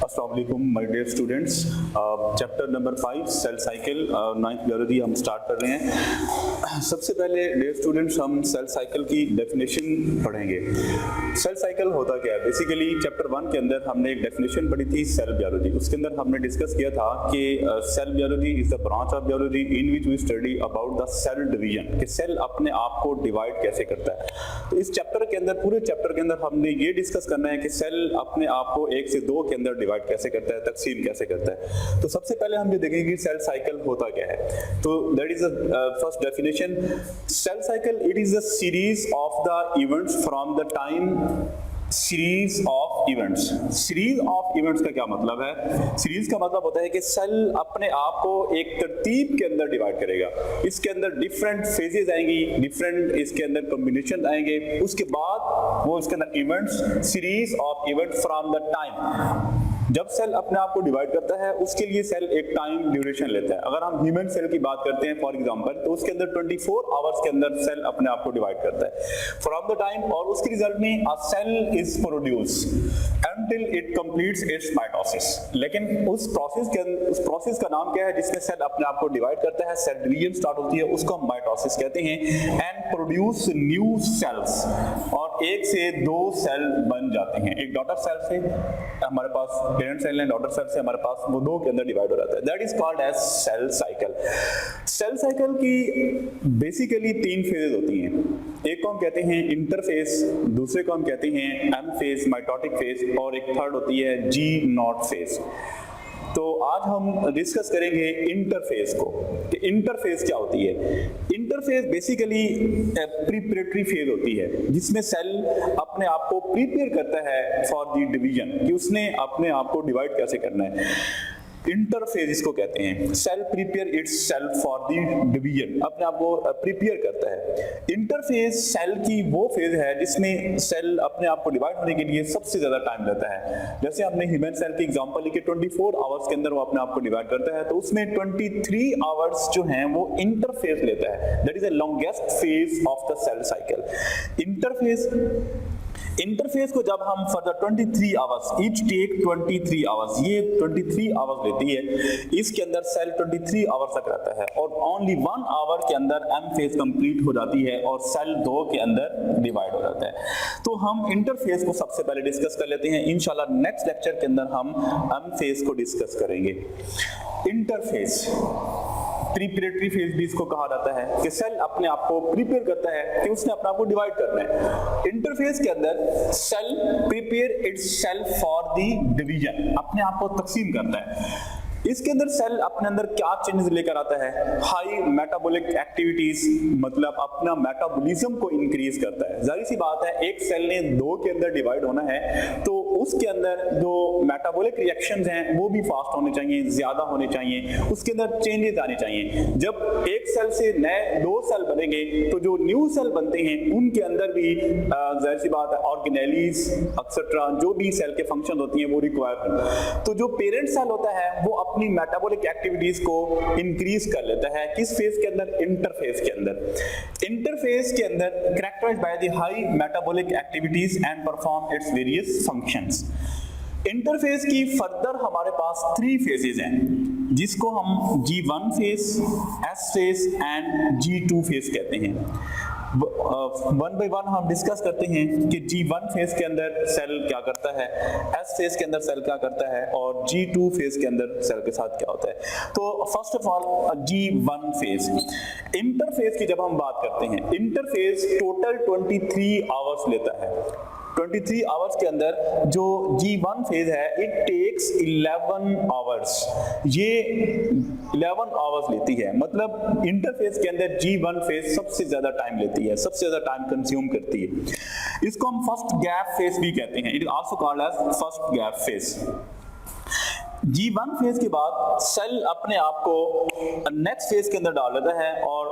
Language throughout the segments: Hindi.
अस्सलाम वालेकुम my dear students. Chapter number 5 cell cycle 9th biology हम स्टार्ट कर रहे हैं। सबसे पहले डियर स्टूडेंट्स हम सेल साइकिल की डेफिनेशन पढ़ेंगे। सेल साइकिल होता क्या है? बेसिकली चैप्टर 1 के अंदर हमने एक डेफिनेशन पढ़ी थी सेल बायोलॉजी। उसके अंदर हमने डिस्कस किया था कि cell biology is the branch of biology in which we study about the cell division, कि सेल अपने आप को डिवाइड कैसे करता है। तो इस चैप्टर के अंदर, पूरे चैप्टर के अंदर हमने ये डिस्कस करना है कि सेल अपने आप को 1 से 2 के अंदर डिवाइड कैसे करता है, तकसीम कैसे करता है। तो सबसे पहले हम ये देखेंगे कि सेल साइकिल होता क्या है। तो that is the first definition. Cell cycle it is the series of the events from the time series of events. Series of events का क्या मतलब है? सीरीज का मतलब होता है कि सेल अपने आप को एक तरतीब के अंदर डिवाइड करेगा। इसके अंदर डिफरेंट फेजेस आएंगी, डिफरेंट इसके अंदर कॉम्बिनेशन आएंगे, उसके बाद वो इसके अंदर events, series of event from the time. जब सेल अपने आप को डिवाइड करता है उसके लिए सेल एक टाइम ड्यूरेशन लेता है। अगर हम ह्यूमन सेल की बात करते हैं फॉर एग्जांपल, तो उसके अंदर 24 आवर्स के अंदर सेल अपने आप को डिवाइड करता है फ्रॉम द टाइम, और उसके रिजल्ट में a cell is produced until it completes its mitosis। लेकिन उस प्रोसेस का नाम क्या है जिसमें सेल अपने आप को डिवाइड करता है? सेल डिवीजन स्टार्ट होती है, उसको हम माइटोसिस कहते हैं। एंड प्रोड्यूस न्यू सेल्स, और 1 से 2 सेल बन जाते हैं। एक डॉटर सेल से हमारे पास पेरेंट सेल है, डॉटर सेल से हमारे पास वो 2 के अंदर डिवाइड हो जाता है। That is called as cell cycle. Cell cycle की बेसिकली 3 फेजेस होती हैं। एक को हम कहते हैं इंटरफेज, दूसरे को हम कहते हैं एम फेज, माइटोटिक फेज, और एक थर्ड होती है जी नॉट फेज। तो आज हम डिस्कस करेंगे इंटरफेज को, कि इंटरफेज क्या होती है। इंटरफेज बेसिकली प्रीपरेटरी फेज होती है जिसमें सेल अपने आप को प्रिपेयर करता है फॉर द डिवीजन, कि उसने अपने आप को डिवाइड कैसे करना है। इंटरफेज इसको कहते हैं। Cell prepare itself for the division, अपने आप को प्रिपेयर करता है। इंटरफेज सेल की वो फेज है जिसमें सेल अपने आप को डिवाइड होने के लिए सबसे ज्यादा टाइम लेता है। जैसे आपने ह्यूमन सेल की एग्जांपल ली कि 24 आवर्स के अंदर वो अपने आप को डिवाइड करता है, तो उसमें 23 आवर्स जो हैं वो इंटरफेज लेता है। That is the longest phase of the cell cycle. Interphase को जब हम for the 23 hours, each take 23 hours, ये 23 आवर्स लेती है। इसके अंदर सेल 23 आवर्स तक रहता है, और ओनली 1 आवर के अंदर एम फेज कंप्लीट हो जाती है और सेल 2 के अंदर डिवाइड हो जाता है। तो हम इंटरफेस को सबसे पहले डिस्कस कर लेते हैं। इंशाल्लाह नेक्स्ट लेक्चर के अंदर हम एम फेज को डिस्कस करेंगे। इंटरफेस प्रीपरेटरी फेज भी इसको कहा जाता है, कि सेल अपने आप को प्रिपेयर करता है कि उसने अपने आप को डिवाइड करना है। इंटरफेस के अंदर cell prepare itself for the division, अपने आप को तकसीम करता है। इसके अंदर सेल अपने अंदर क्या चेंजेस लेकर आता है? हाई मेटाबॉलिक एक्टिविटीज, मतलब अपना मेटाबॉलिज्म को इंक्रीज करता है। जाहिर सी बात है, एक सेल ने 2 के अंदर डिवाइड होना है तो उसके अंदर जो मेटाबॉलिक रिएक्शंस हैं वो भी फास्ट होने चाहिए, ज्यादा होने चाहिए, उसके अंदर चेंजेस आने चाहिए। जब एक सेल से नए 2 सेल बनेंगे तो जो न्यू सेल बनते हैं उनके अंदर भी जाहिर सी बात है ऑर्गेनेलीज एक्सेट्रा जो भी सेल के फंक्शन होती हैं वो रिक्वायर करते। तो जो पेरेंट सेल होता है वो अपनी मेटाबॉलिक एक्टिविटीज को इंक्रीज कर लेता है। किस फेज के अंदर? इंटरफेज के अंदर। इंटरफेज के अंदर characterized by the high metabolic activities and perform its various functions. Interphase की फर्दर हमारे पास 3 फेजेस हैं जिसको हम G1 phase, S phase and G2 phase कहते हैं। 1 बाय 1 हम डिस्कस करते हैं कि G1 फेज के अंदर सेल क्या करता है, S फेज के अंदर सेल क्या करता है, और G2 फेज के अंदर सेल के साथ क्या होता है। तो first of all G1 phase. Interphase की जब हम बात करते हैं, इंटरफेज टोटल 23 आवर्स लेता है। 23 आवर्स के अंदर जो G1 फेज है इट टेक्स 11 आवर्स, ये 11 आवर्स लेती है। मतलब इंटरफेज के अंदर G1 फेज सबसे ज्यादा टाइम लेती है, सबसे ज्यादा टाइम कंज्यूम करती है। इसको हम फर्स्ट गैप फेज भी कहते हैं। It is also called as first gap phase. G1 phase के बाद सेल अपने आप को नेक्स्ट फेज के अंदर डाल देता है, और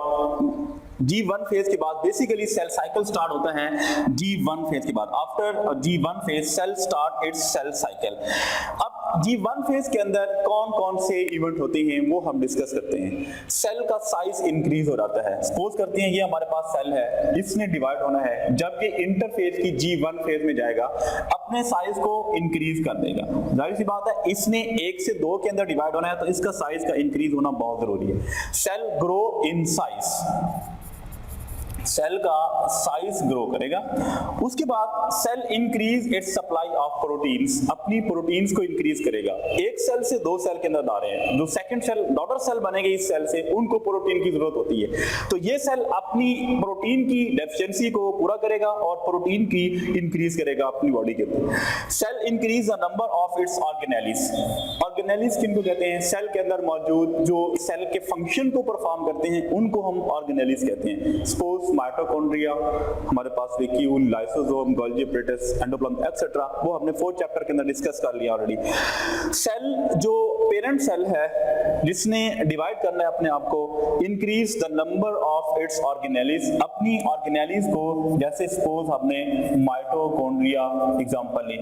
G1 फेज के बाद बेसिकली सेल साइकिल स्टार्ट होता है। G1 फेज के बाद after G1 phase cell start its cell cycle. अब G1 फेज के अंदर कौन कौन से इवेंट होते हैं वो हम डिस्कस करते हैं। सेल का साइज इंक्रीज हो जाता है। सपोज करते हैं ये हमारे पास सेल है, इसने डिवाइड होना है, जब ये इंटरफेज की G1 फेज में जाएगा अपने साइज को इंक्रीज कर देगा। जाहिर सी बात है, इसने 1 से 2 के अंदर डिवाइड होना है तो इसका साइज का इंक्रीज होना बहुत जरूरी है। Cell grow in size, cell का साइज ग्रो करेगा। उसके बाद cell increase its supply of proteins, अपनी प्रोटीन्स को इंक्रीज करेगा। एक सेल से 2 सेल के अंदर जा रहे हैं, जो सेकंड सेल डॉटर सेल बनेगी इस सेल से, उनको प्रोटीन की जरूरत होती है, तो ये सेल अपनी प्रोटीन की डेफिशिएंसी को पूरा करेगा और प्रोटीन की इंक्रीज करेगा अपनी बॉडी के अंदर। Cell increase the number of its organelles, organelles किनको कहते हैं? सेल के अंदर मौजूद जो सेल के फंक्शन को परफॉर्म करते हैं उनको हम ऑर्गेनेलिस कहते हैं। सपोज माइटोकॉन्ड्रिया, हमारे पास vacuole, lysosome, Golgi apparatus, endoplasm etcetera, वो हमने 4th चैप्टर के अंदर डिस्कस कर लिया ऑलरेडी। सेल जो पेरेंट सेल है जिसने डिवाइड करना है अपने आप को, increase the number of its organelles, अपनी ऑर्गेनेलिस को, जैसे सपोज हमने माइटोकॉन्ड्रिया एग्जांपल ली,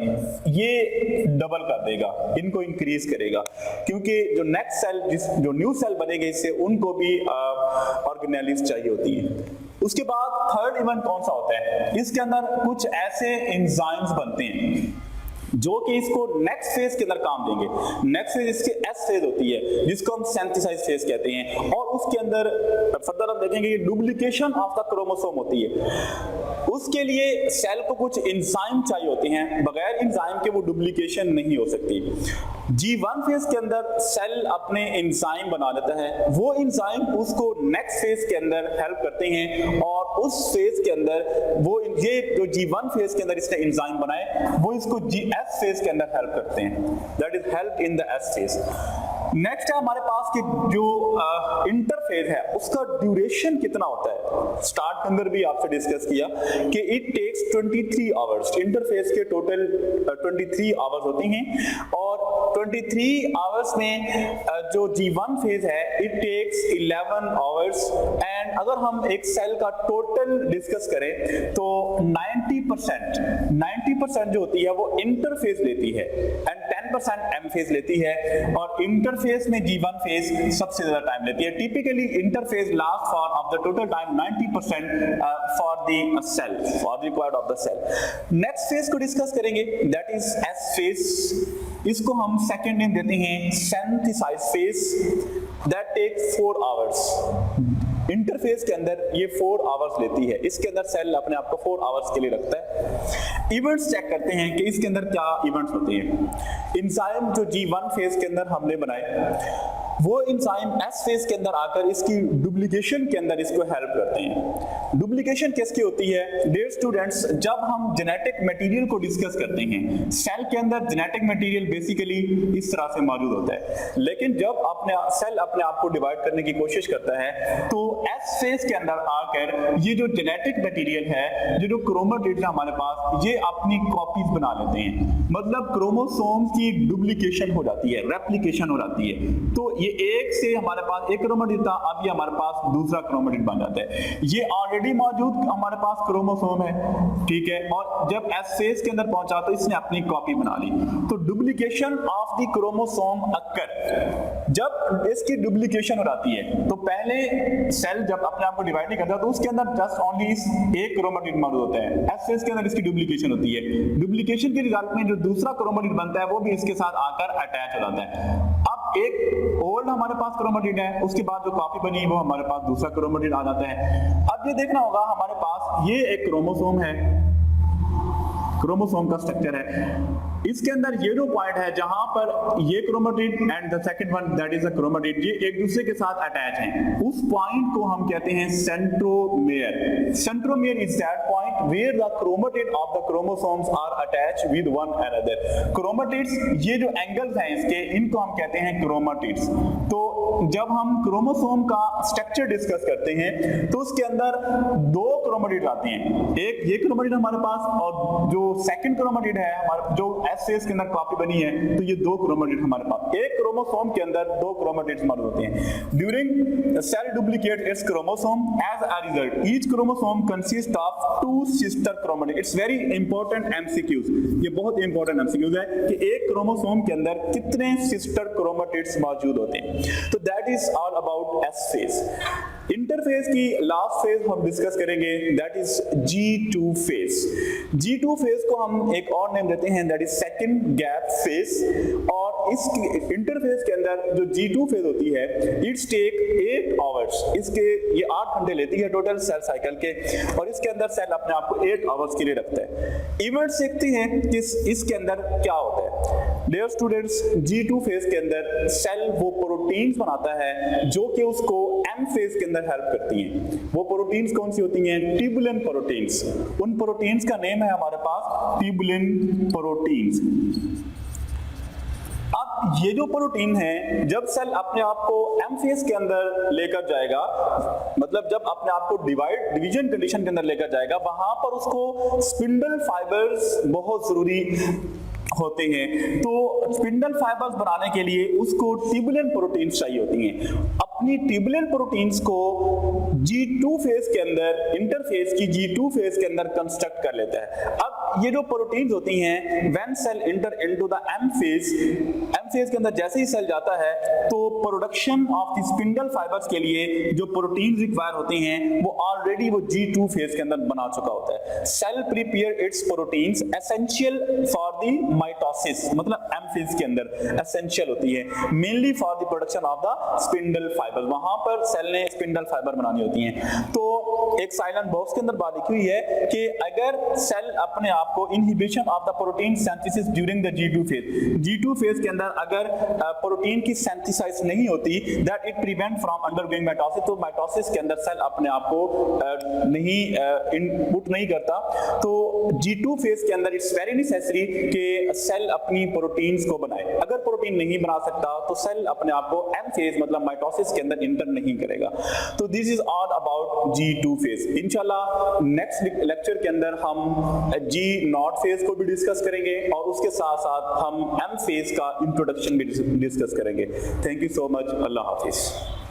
ये डबल कर देगा, इनको इंक्रीज करेगा, क्योंकि जो नेक्स्ट सेल जो न्यू सेल बनेगा इससे उनको भी ऑर्गेनेलिस चाहिए होती है। उसके बाद थर्ड इवेंट कौन सा होता है? इसके अंदर कुछ ऐसे एंजाइम्स बनते हैं जो कि इसको नेक्स्ट फेज के अंदर काम देंगे। नेक्स्ट फेज इसके एस फेज होती है जिसको हम सिंथेसाइज फेज कहते हैं, और उसके अंदर फर्दर हम देखेंगे कि डुप्लीकेशन ऑफ द क्रोमोसोम होती है। उसके लिए सेल को कुछ एंजाइम चाहिए होते हैं, बगैर एंजाइम के वो डुप्लीकेशन नहीं हो सकती। G1 फेज के अंदर सेल अपने एंजाइम बना लेता है, वो एंजाइम उसको नेक्स्ट फेज के अंदर हेल्प करते हैं, और उस फेज के अंदर वो ये जो G1 फेज के अंदर इसने एंजाइम बनाए वो इसको S फेज के अंदर हेल्प करते हैं, that is help in the S phase. Next है हमारे पास कि जो इंटरफेज है उसका ड्यूरेशन कितना होता है। स्टार्ट के अंदर भी आपसे डिस्कस किया कि इट टेक्स 23 आवर्स, इंटरफेज के टोटल 23 आवर्स होती हैं, और 23 आवर्स में जो G1 फेज है इट टेक्स 11 आवर्स। एंड अगर हम एक सेल का टोटल डिस्कस करें तो 90% जो होती है वो इंटरफेज लेती है एंड 10% एम फेज लेती है, और इंटरफेज में G1 फेज सबसे ज्यादा टाइम लेती है। Typically interphase last for of the total time 90% for the cell, for the required of the cell. Next phase को डिस्कस करेंगे, दैट इज एस फेज। इसको हम सेकंड नेम देते हैं synthesize phase, that takes 4 hours. Interphase के अंदर ये 4 आवर्स लेती है, इसके अंदर सेल अपने आप को 4 आवर्स के लिए रखता है। इवेंट्स चेक करते हैं कि इसके अंदर क्या इवेंट्स होते हैं। एंजाइम जो G1 फेज के अंदर हमने बनाए वो एंजाइम S फेज के अंदर आकर इसकी डुप्लीकेशन के अंदर इसको हेल्प करते हैं। डुप्लीकेशन किसकी होती है? डियर स्टूडेंट्स, जब हम जेनेटिक मटेरियल को डिस्कस करते हैं, सेल के अंदर जेनेटिक मटेरियल बेसिकली इस तरह से मौजूद होता है, लेकिन जब सेल अपने आप को डिवाइड करने की कोशिश करता है तो S फेज के अंदर आकर ये जो जेनेटिक मटेरियल है, ये जो क्रोमोटिड्स है हमारे पास, ये अपनी कॉपीज बना लेते हैं, मतलब क्रोमोसोम की डुप्लीकेशन हो जाती है, रेप्लिकेशन हो जाती है। तो ये एक से हमारे पास एक क्रोमोटिड था, अब ये हमारे पास दूसरा क्रोमोटिड बन जाता है। ये ऑलरेडी मौजूद हमारे पास क्रोमोसोम है, ठीक है, और जब एस फेज के अंदर पहुंचा तो इसने अपनी कॉपी बना ली। तो डुप्लीकेशन ऑफ द क्रोमोसोम अकर, जब इसकी डुप्लीकेशन हो जाती है तो पहले सेल जब अपने आप को डिवाइड नहीं करता तो उसके अंदर जस्ट ओनली एक क्रोमोटिड मौजूद होता है। एस फेज के अंदर इसकी डुप्लीकेशन होती है, डुप्लीकेशन के रिजल्ट में जो दूसरा क्रोमोटिड बनता है वो भी इसके साथ आकर अटैच हो जाता है। अब एक ओल्ड हमारे पास क्रोमोटिड है, उसके बाद जो कॉपी बनी वो हमारे पास दूसरा क्रोमोटिड आ जाता है। अब ये देखना होगा हमारे पास ये एक क्रोमोसोम है, क्रोमोसोम का स्ट्रक्चर है, इसके अंदर ये जो पॉइंट है जहां पर ये chromatid and the second one that is a chromatid, ये एक दूसरे के साथ अटैच हैं, उस पॉइंट को हम कहते हैं centromere. Centromere is that point where the chromatid of the chromosomes are attached with one another. Chromatids, ये जो एंगल्स हैं इसके, इनको हम कहते हैं क्रोमोटिड्स। तो जब हम क्रोमोसोम का स्ट्रक्चर डिस्कस करते हैं तो उसके अंदर दो क्रोमेटिड आते हैं, एक ये क्रोमेटिड हमारे पास और जो सेकंड क्रोमेटिड है हमारे जो एस फेज के अंदर कॉपी बनी है, तो ये दो क्रोमेटिड हमारे पास, एक क्रोमोसोम के अंदर दो क्रोमेटिड्स मौजूद होते हैं। During cell duplicate its chromosome as a result each chromosome consist of two sister chromatid. Its very important MCQs, ये बहुत इंपॉर्टेंट एमसीक्यूज है कि एक क्रोमोसोम के अंदर कितने सिस्टर क्रोमेटिड्स मौजूद होते हैं। तो that is all about S phase. Interphase की लास्ट फेज हम डिस्कस करेंगे, that is G2 phase. G2 phase को हम एक और नेम देते हैं, that is second gap phase. और इस इंटरफेज के अंदर जो G2 फेज होती है, इट्स टेक 8 आवर्स, इसके ये 8 घंटे लेती है टोटल सेल साइकिल के, और इसके अंदर सेल अपने आप को 8 आवर्स के लिए रखता है। इवेंट्स देखते हैं कि इसके अंदर क्या होता है। डियर स्टूडेंट्स, G2 फेज के अंदर सेल वो प्रोटीन्स बनाता है जो कि उसको M फेज के अंदर हेल्प करती हैं। वो प्रोटीन्स कौन सी होती हैं? Tubulin proteins. उन प्रोटीन्स का नेम है हमारे पास ट्यूबुलिन प्रोटीन्स। अब ये जो प्रोटीन है, जब सेल अपने आप को एम फेज के अंदर लेकर जाएगा, मतलब जब अपने आप को डिवीजन कंडीशन के अंदर लेकर जाएगा, वहां पर उसको स्पिंडल फाइबर्स बहुत जरूरी होते हैं। तो स्पिंडल फाइबर्स बनाने के लिए उसको ट्यूबुलिन प्रोटीन्स चाहिए होती हैं। अपनी ट्यूबुलिन प्रोटीन्स को G2 फेज के अंदर, इंटरफेज की G2 फेज के अंदर कंस्ट्रक्ट कर लेता है। अब ये जो प्रोटीन्स होती हैं, when cell enter into the M phase के अंदर जैसे ही सेल जाता है, तो production of the spindle fibres के लिए जो प्रोटीन्स रिक्वायर होते हैं वो ऑलरेडी वो G2 फेज के अंदर बना चुका होता है। Cell prepare its proteins essential for the mitosis, मतलब M फेज के अंदर एसेंशियल होती है, mainly for the production of the spindle fibre. वहां पर सेल ने स्पिंडल फाइबर बनानी होती हैं। तो एक साइलेंट बॉक्स के अंदर बात लिखी हुई है कि अगर सेल अपने आप को inhibition of the protein synthesis during the G2 phase के अंदर अगर प्रोटीन की सिंथेसाइज नहीं होती, that it prevent from undergoing mitosis. तो माइटोसिस के अंदर सेल अपने आप को नहीं इनपुट नहीं करता। तो G2 फेज के अंदर इट्स वेरी नेसेसरी कि सेल अपनी प्रोटीन्स को बनाए। अगर प्रोटीन नहीं बना सकता तो सेल अपने आप को M फेज मतलब माइटोसिस के अंदर इंटर नहीं करेगा। तो this is all about G2 phase. इंशाल्लाह नेक्स्ट लेक्चर के अंदर हम G0 फेज को भी डिस्कस करेंगे और उसके साथ साथ हम M फेज का इंट्रोडक्शन भी डिस्कस करेंगे। Thank you so much. Allah Hafiz.